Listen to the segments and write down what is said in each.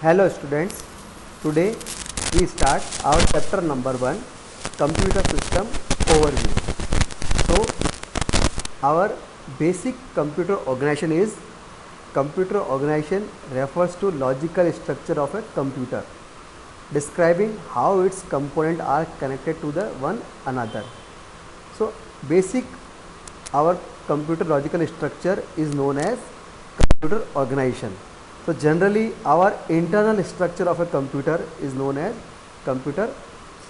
Hello students, today we start our chapter number 1, computer system overview. So our basic computer organization is, computer organization refers to logical structure of a computer, describing how its components are connected to the one another. So basic our computer logical structure is known as computer organization. So generally our internal structure of a computer is known as computer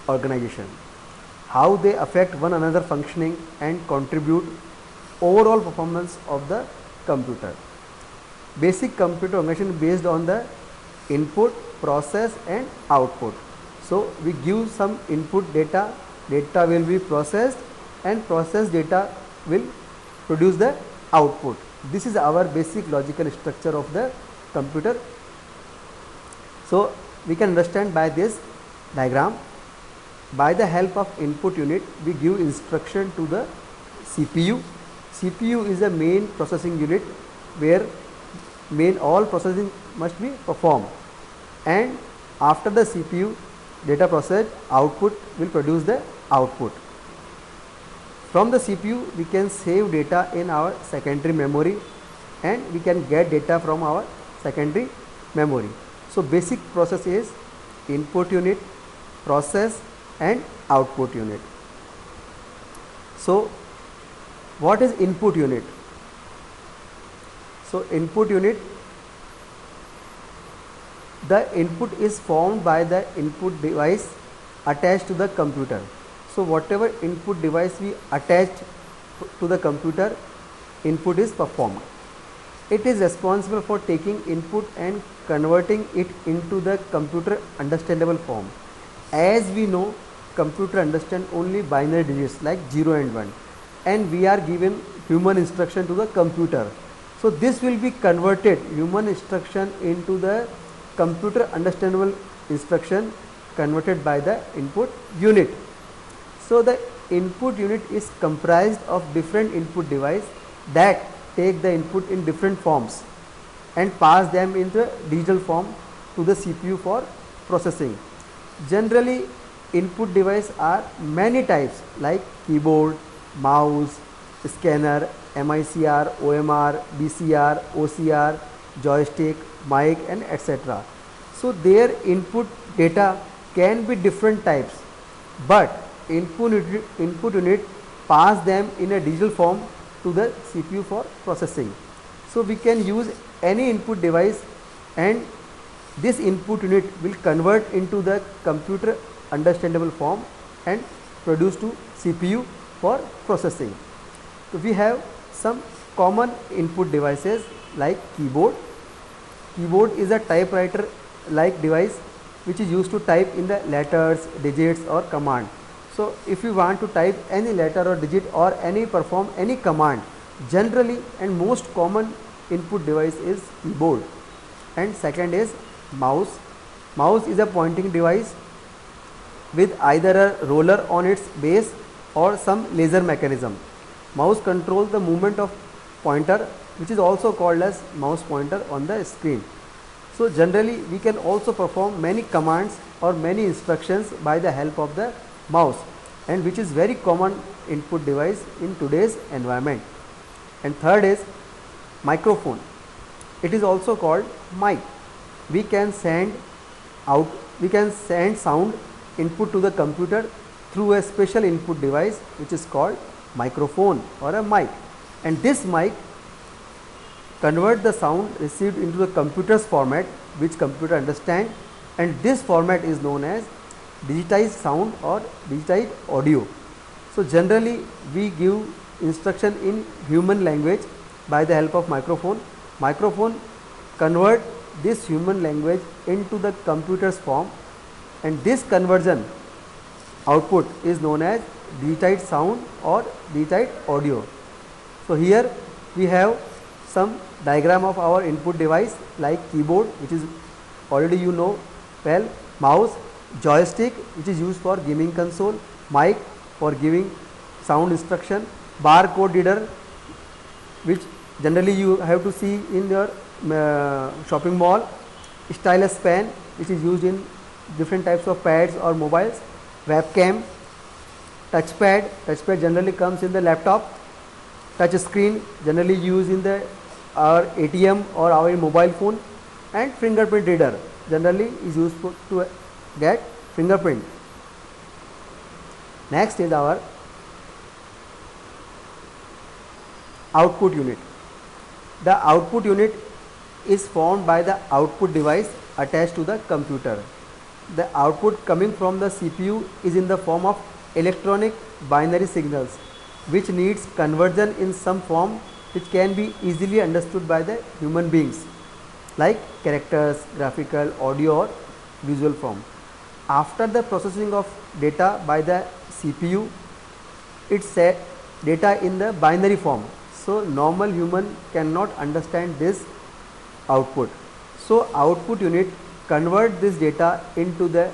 organization. How they affect one another functioning and contribute overall performance of the computer. Basic computer organization based on the input, process and output. So we give some input data, data will be processed and processed data will produce the output. This is our basic logical structure of the computer. So we can understand by this diagram. By the help of input unit we give instruction to the CPU. CPU is the main processing unit where all processing must be performed, and after the CPU data processed, output will produce the output. From the CPU we can save data in our secondary memory and we can get data from our secondary memory. So basic process is input unit, process and output unit. So what is input unit? So input unit, the input is formed by the input device attached to the computer. So whatever input device we attach to the computer, input is performed. It is responsible for taking input and converting it into the computer understandable form. As we know, computer understand only binary digits like 0 and 1, and we are given human instruction to the computer. So this will be converted, human instruction, into the computer understandable instruction converted by the input unit. So the input unit is comprised of different input device that take the input in different forms and pass them into digital form to the CPU for processing. Generally input device are many types like keyboard, mouse, scanner, MICR, OMR, BCR, OCR, joystick, mic and etc. So their input data can be different types, but input unit pass them in a digital form to the CPU for processing. So we can use any input device and this input unit will convert into the computer understandable form and produce to CPU for processing. So we have some common input devices like keyboard. Keyboard is a typewriter like device which is used to type in the letters, digits or command. So if you want to type any letter or digit or perform any command, generally and most common input device is keyboard. And second is mouse. Mouse is a pointing device with either a roller on its base or some laser mechanism. Mouse controls the movement of pointer, which is also called as mouse pointer on the screen. So generally we can also perform many commands or many instructions by the help of the mouse, and which is very common input device in today's environment. And third is microphone. It is also called mic. We can send sound input to the computer through a special input device which is called microphone or a mic, and this mic convert the sound received into the computer's format which computer understand, and this format is known as digitized sound or digitized audio. So generally we give instruction in human language by the help of microphone. Microphone convert this human language into the computer's form, and this conversion output is known as digitized sound or digitized audio. So here we have some diagram of our input device like keyboard, which is already you know well, mouse, joystick which is used for gaming console, mic for giving sound instruction, barcode reader which generally you have to see in your shopping mall, stylus pen which is used in different types of pads or mobiles, webcam, touchpad generally comes in the laptop, touch screen generally used in the our ATM or our mobile phone, and fingerprint reader generally is used to get fingerprint. Next is our output unit. The output unit is formed by the output device attached to the computer. The output coming from the CPU is in the form of electronic binary signals which needs conversion in some form which can be easily understood by the human beings like characters, graphical, audio or visual form. After the processing of data by the CPU, it set data in the binary form. So normal human cannot understand this output. So output unit convert this data into the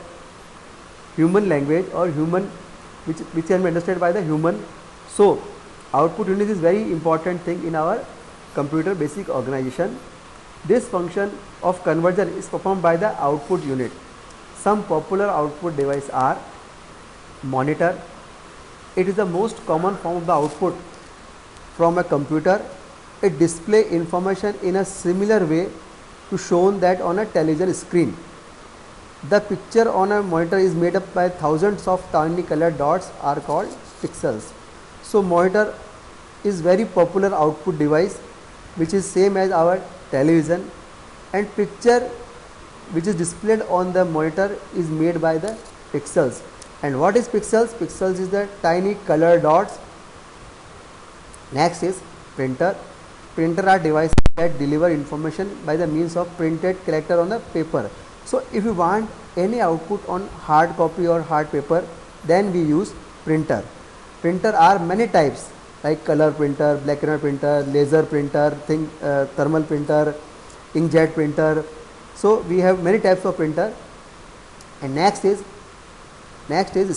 human language or human which can be understood by the human. So output unit is very important thing in our computer basic organization. This function of conversion is performed by the output unit. Some popular output devices are monitor. It is the most common form of the output from a computer. It displays information in a similar way to shown that on a television screen. The picture on a monitor is made up by thousands of tiny colored dots are called pixels. So monitor is very popular output device which is same as our television, and picture which is displayed on the monitor is made by the pixels. And what is pixels? Pixels is the tiny colored dots. Next is printer. Printer are devices that deliver information by the means of printed character on the paper. So if you want any output on hard copy or hard paper, then we use printer. Printer are many types like color printer, black and white printer, laser printer, thermal printer, inkjet printer. So we have many types of printer. And next is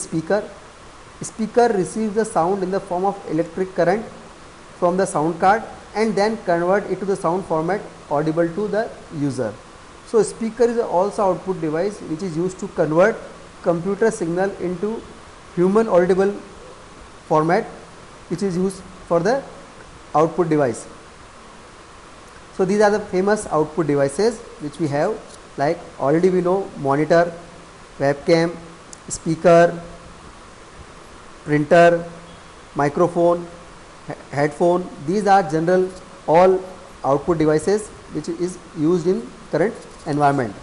speaker. Speaker receives the sound in the form of electric current from the sound card and then convert it to the sound format audible to the user. So speaker is also output device which is used to convert computer signal into human audible format which is used for the output device. So these are the famous output devices which we have, like already we know monitor, webcam, speaker, printer, microphone, headphone. These are general all output devices which is used in current environment.